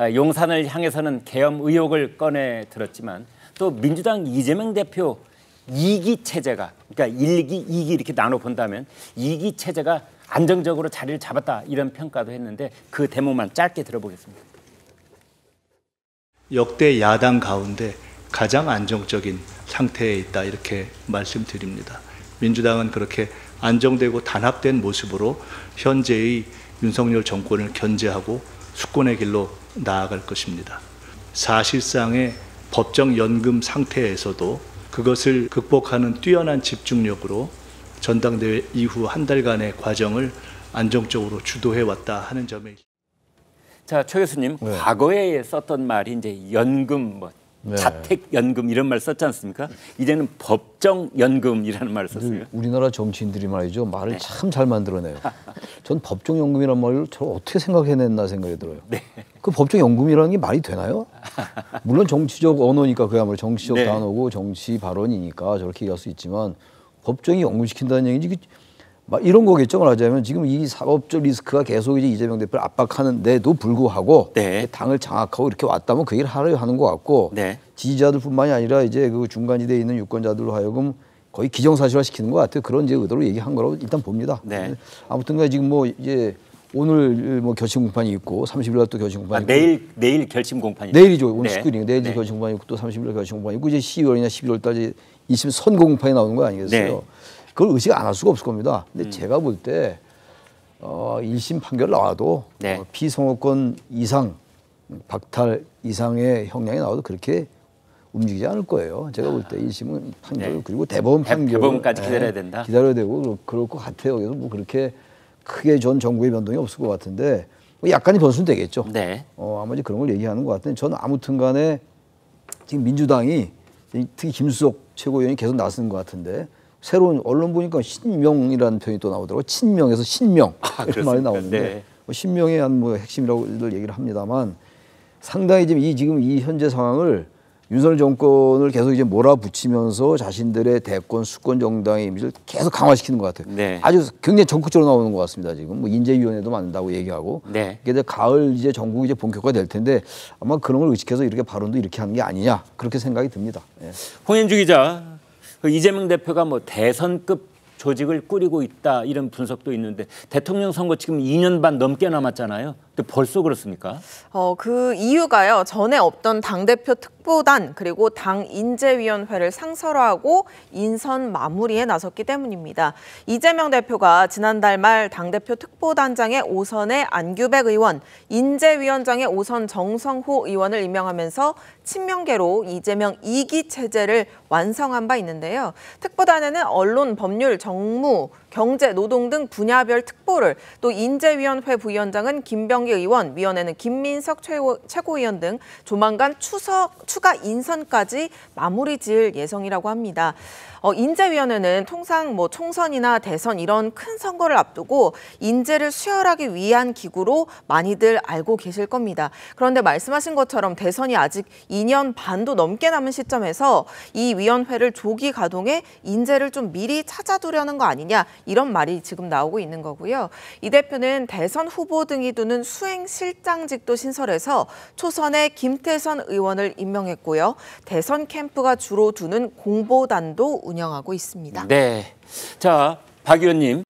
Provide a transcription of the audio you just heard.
용산을 향해서는 계엄 의혹을 꺼내 들었지만 또 민주당 이재명 대표 2기 체제가 그러니까 1기, 2기 이렇게 나눠 본다면 2기 체제가 안정적으로 자리를 잡았다 이런 평가도 했는데 그 대목만 짧게 들어보겠습니다. 역대 야당 가운데 가장 안정적인 상태에 있다 이렇게 말씀드립니다. 민주당은 그렇게 안정되고 단합된 모습으로 현재의 윤석열 정권을 견제하고 수권의 길로 나아갈 것입니다. 사실상의 법정 연금 상태에서도 그것을 극복하는 뛰어난 집중력으로 전당대회 이후 한 달간의 과정을 안정적으로 주도해왔다 하는 점에. 자, 최 교수님, 네. 과거에 썼던 말이 이제 연금, 네. 자택연금 이런 말 썼지 않습니까? 이제는 법정연금이라는 말을 썼어요. 우리나라 정치인들이 말이죠. 말을 네. 참 잘 만들어내요. 전 법정연금이란 말을 저 어떻게 생각해냈나 생각이 들어요. 네. 그 법정연금이라는 게 말이 되나요? 물론 정치적 언어니까 그야말로 정치적 네. 단어고 정치 발언이니까 저렇게 얘기할 수 있지만 법정이 연금시킨다는 얘기지 막 이런 거겠죠. 말하자면 지금 이 사법적 리스크가 계속 이제 이재명 대표를 압박하는데도 불구하고 네. 당을 장악하고 이렇게 왔다면 그 얘기를 하려 하는 것 같고 네. 지지자들뿐만이 아니라 이제 그 중간지대에 있는 유권자들로 하여금 거의 기정사실화 시키는 것 같아요. 그런 이제 의도로 얘기한 거라고 일단 봅니다. 네. 아무튼간 지금 뭐 이제 오늘 뭐 결심 공판이 있고 30일 날 또 결심 공판이 있고 내일 결심 공판이 내일이죠. 오늘 네. 19일이니까 내일 네. 결심 공판이 있고 또 30일 날 결심 공판이 있고 이제 12월이나 11월 달 이심 선고 공판이 나오는 거 아니겠어요? 네. 그걸 의식 안 할 수가 없을 겁니다. 근데 제가 볼 때 1심 판결 나와도 네. 피선거권 이상 박탈 이상의 형량이 나와도 그렇게 움직이지 않을 거예요. 제가 볼 때 1심은 판결 네. 그리고 대법원 판결 대법원까지 기다려야 된다. 기다려야 되고 그럴 것 같아요. 그래서 뭐 그렇게 크게 전 정부의 변동이 없을 것 같은데 뭐 약간의 변수는 되겠죠. 네. 아마 이제 그런 걸 얘기하는 것 같은데 저는 아무튼간에 지금 민주당이 특히 김수석 최고위원이 계속 나서는 것 같은데 새로운 언론 보니까 신명이라는 표현이 또 나오더라고요. 친명에서 신명 이런 말이 나오는데 네. 뭐 신명의 한 뭐 핵심이라고들 얘기를 합니다만 상당히 지금 이 현재 상황을 윤석열 정권을 계속 이제 몰아붙이면서 자신들의 대권 수권 정당의 이미지를 계속 강화시키는 것 같아요. 네. 아주 굉장히 적극적으로 나오는 것 같습니다. 지금 뭐 인재위원회도 만든다고 얘기하고 네. 이게 가을 이제 전국 이제 본격화될 텐데 아마 그런 걸 의식해서 이렇게 발언도 이렇게 하는 게 아니냐 그렇게 생각이 듭니다. 예. 홍현주 기자, 그 이재명 대표가 뭐 대선급 조직을 꾸리고 있다 이런 분석도 있는데 대통령 선거 지금 2년 반 넘게 남았잖아요. 근데 벌써 그렇습니까? 그 이유가요. 전에 없던 당대표 특보단 그리고 당 인재위원회를 상설화하고 인선 마무리에 나섰기 때문입니다. 이재명 대표가 지난달 말 당대표 특보단장에 오선의 안규백 의원, 인재위원장에 오선 정성호 의원을 임명하면서 친명계로 이재명 2기 체제를 완성한 바 있는데요. 특보단에는 언론, 법률, 정무, 경제, 노동 등 분야별 특보를, 또 인재위원회 부위원장은 김병기 의원, 위원회는 김민석 최고위원 등 조만간 추가 인선까지 마무리 지을 예정이라고 합니다. 인재위원회는 통상 뭐 총선이나 대선 이런 큰 선거를 앞두고 인재를 수혈하기 위한 기구로 많이들 알고 계실 겁니다. 그런데 말씀하신 것처럼 대선이 아직 2년 반도 넘게 남은 시점에서 이 위원회를 조기 가동해 인재를 좀 미리 찾아두려는 거 아니냐 이런 말이 지금 나오고 있는 거고요. 이 대표는 대선 후보 등이 두는 수행실장직도 신설해서 초선의 김태선 의원을 임명했고요. 대선 캠프가 주로 두는 공보단도 운영하고 있습니다. 네. 자, 박 의원님.